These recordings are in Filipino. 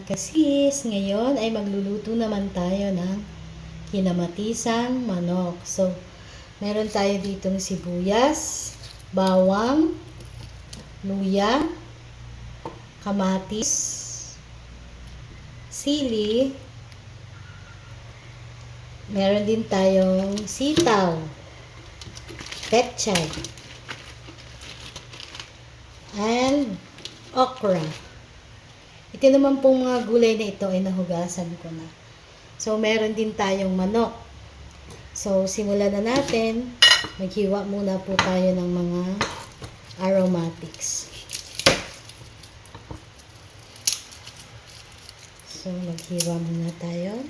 Kasis, ngayon ay magluluto naman tayo ng kinamatisang manok. So, meron tayo ditong sibuyas, bawang, luya, kamatis, sili, meron din tayong sitaw, petchay, and okra. Ito naman pong mga gulay na ito ay nahugasan ko na. So, meron din tayong manok. So, simulan na natin. Maghiwa muna po tayo ng mga aromatics. So, maghiwa muna tayo.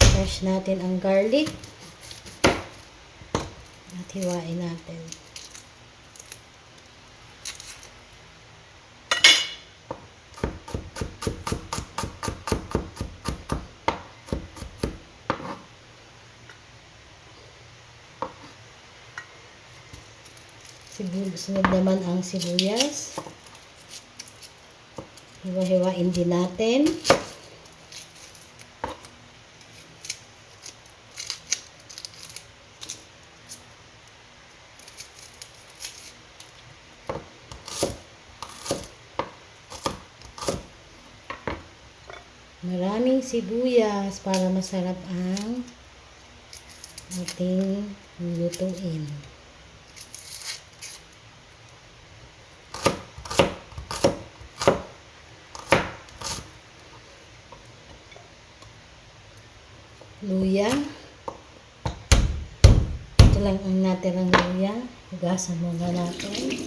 Crush natin ang garlic. At hiwain natin. Sunod naman ang sibuyas. Hiwa-hiwain din natin. Maraming sibuyas para masarap ang ating lutuin. Luya. Ito lang ang natirang luya. Hugasan muna natin.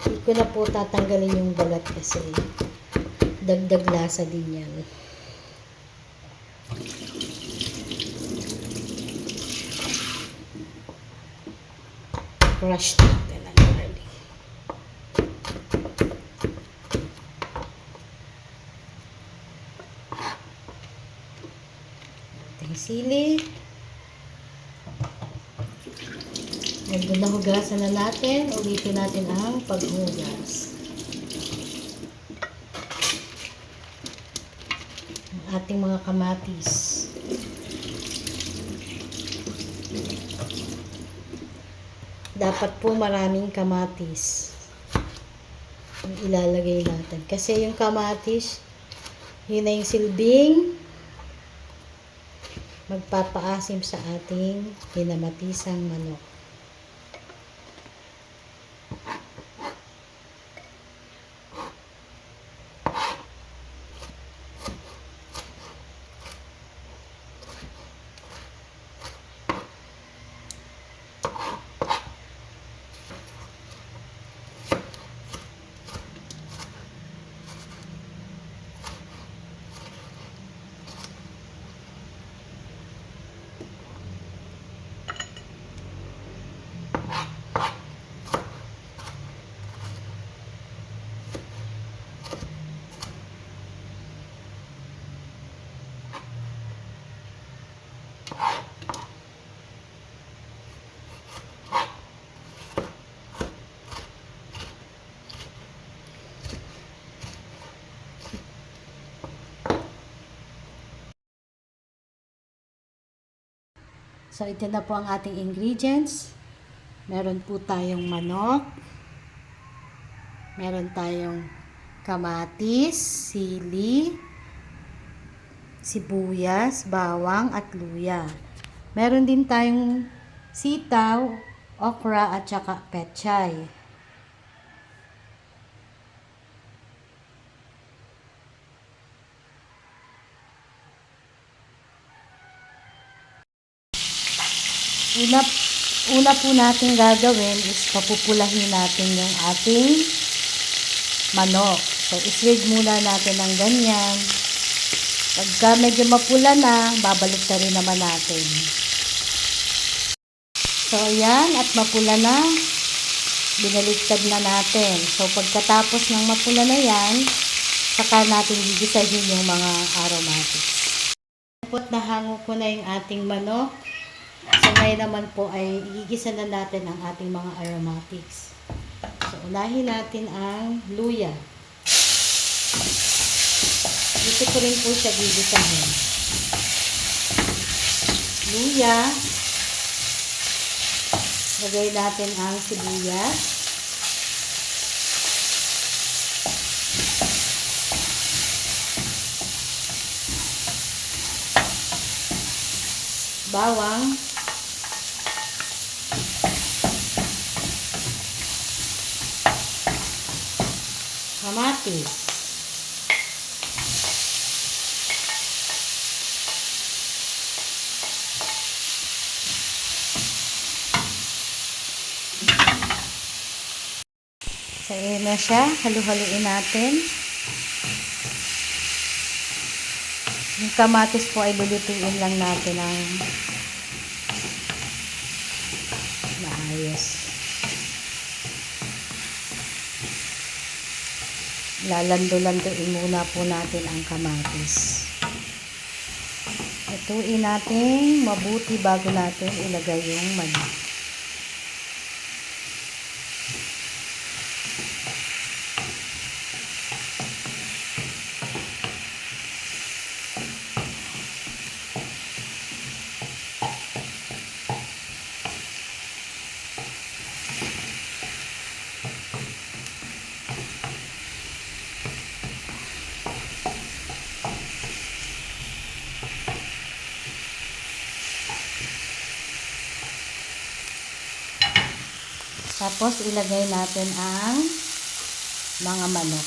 Hindi ko na po tatanggalin yung balat kasi dagdag lasa din yan. Crush natin ang garlic. Ating sili. Medyo nahugasan na natin. Ulitin natin ang paghugas. Ang ating mga kamatis. Dapat po maraming kamatis ang ilalagay natin. Kasi yung kamatis, yun na yung silbing magpapaasim sa ating kinamatisang manok. So, ito na po ang ating ingredients. Meron po tayong manok. Meron tayong kamatis, sili, sibuyas, bawang, at luya. Meron din tayong sitaw, okra, at saka petchay. Una po natin gagawin is papupulahin natin yung ating manok. So, iswig muna natin ng ganyan. Pagka medyo mapula na, babalik na rin naman natin. So, ayan, at mapula na, binaliktad na natin. So, pagkatapos ng mapula na yan, saka natin gigisahin yung mga aromatics. Nahango ko na yung ating manok. So ngayon naman po ay igigisa na natin ang ating mga aromatics. So unahin natin ang luya. Dito ko rin po siya gigisahin. Luya. Lagay natin ang sibuyas. Bawang. Kamatis. So, ayan na siya. Halu-haluin natin. Yung kamatis po ay lulutuin lang natin ng maayos. Lalando-landoin muna po natin ang kamatis. Lutuin natin mabuti bago natin ilagay yung manok. Tapos, ilagay natin ang mga manok.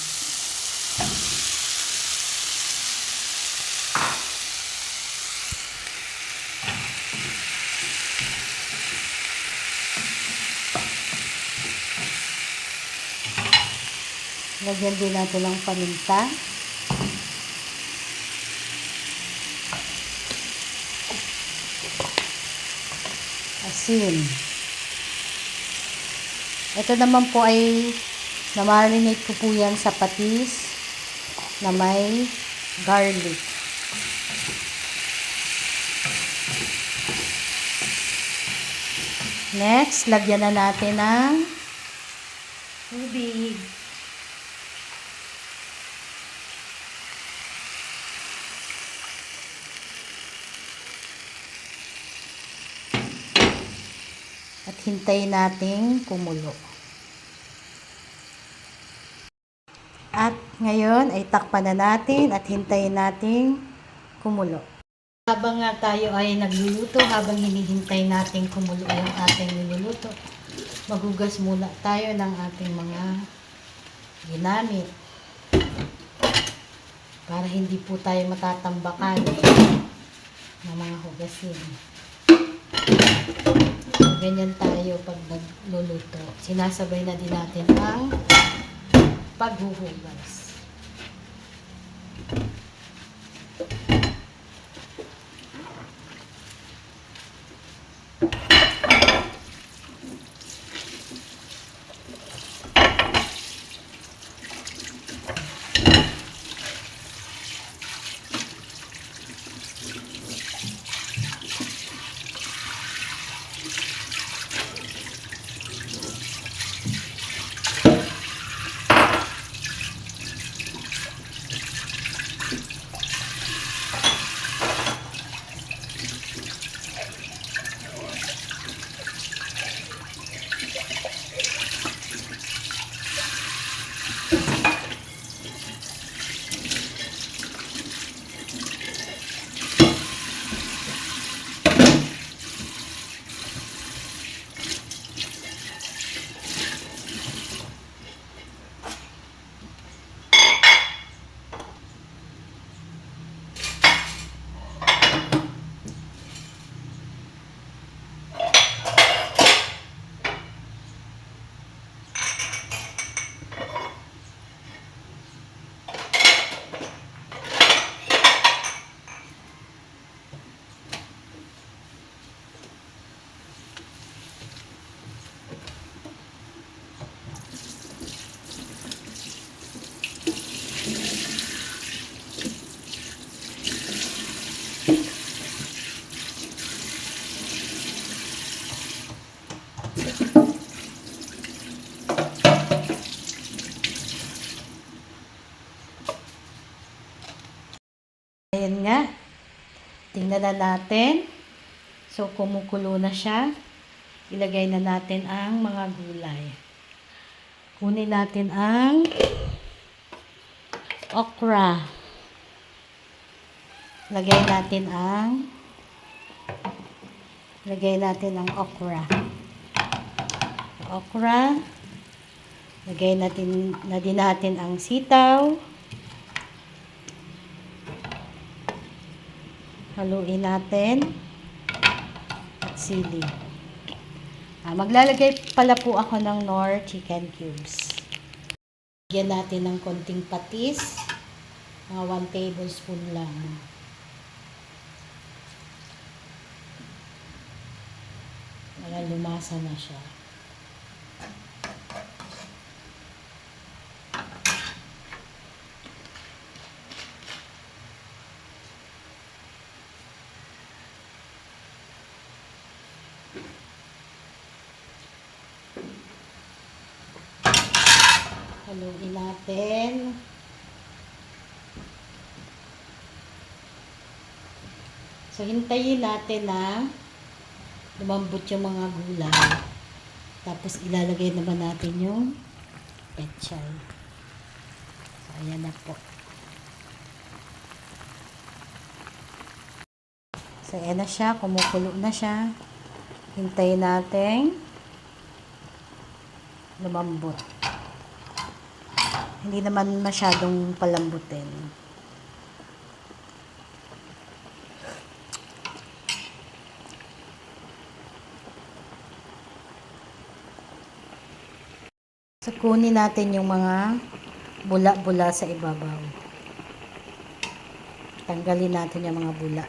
Lagyan din natin ng paminta. Asin. Ito naman po ay na-marinate ko po yan sa patis na may garlic. Next, lagyan na natin ng tubig. At hintayin nating kumulo. At ngayon ay takpan na natin at hintayin nating kumulo. Habang nga tayo ay nagluluto, habang hinihintay nating kumulo yung ating niluluto, maghugas muna tayo ng ating mga ginamit. Para hindi po tayo matatambakan ng mga hugasin. Ganyan tayo pag nagluluto. Sinasabay na din natin ang paghuhugas. ayan nga. Tingnan na natin. So, kumukulo na siya. Ilagay na natin ang mga gulay. Kunin natin ang okra. Lagay natin ang okra. Okra. Lagay natin na din natin ang sitaw. Haluin natin. At sili. Maglalagay pala po ako ng Knorr chicken cubes. Lagyan natin ng konting patis. Mga 1 tablespoon lang. Para lumasa na siya. Haluin natin. So, hintayin natin na lumambot yung mga gulay. Tapos, ilalagay naman natin yung pechay. So, ayan na po. So, ayan na siya. Kumukulo na siya. Hintayin natin lumambot. Hindi naman masyadong palambutin. So, kunin natin yung mga bula-bula sa ibabaw. Tanggalin natin yung mga bula.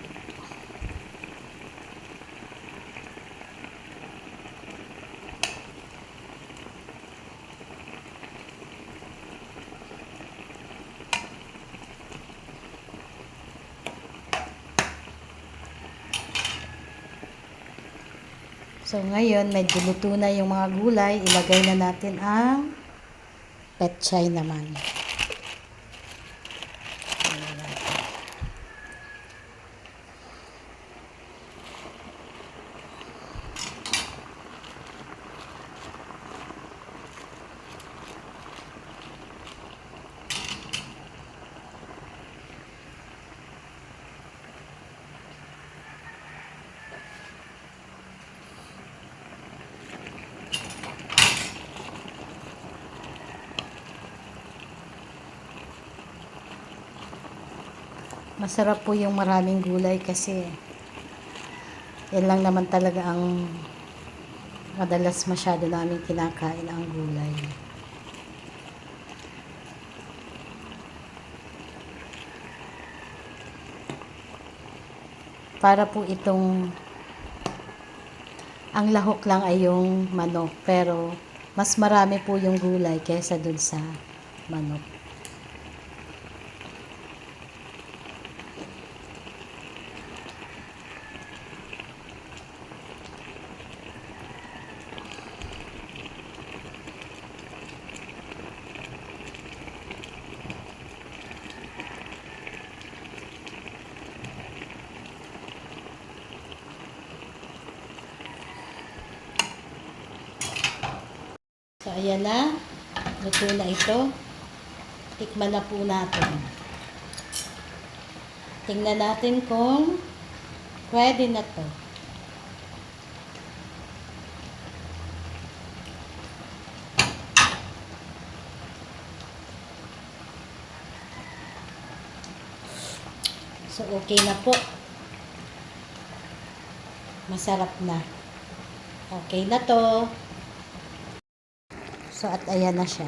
So, ngayon, medyo luto na yung mga gulay. Ilagay na natin ang pechay naman. Masarap po yung maraming gulay kasi yan lang naman talaga ang madalas masyado namin kinakain, ang gulay. Para po itong ang lahok lang ay yung manok, pero mas marami po yung gulay kaysa dun sa manok. So, ayan na. Luto na ito. Tikman na po natin. Tingnan natin kung pwede na to. So, okay na po. Masarap na. Okay na to. So, at ayan na siya.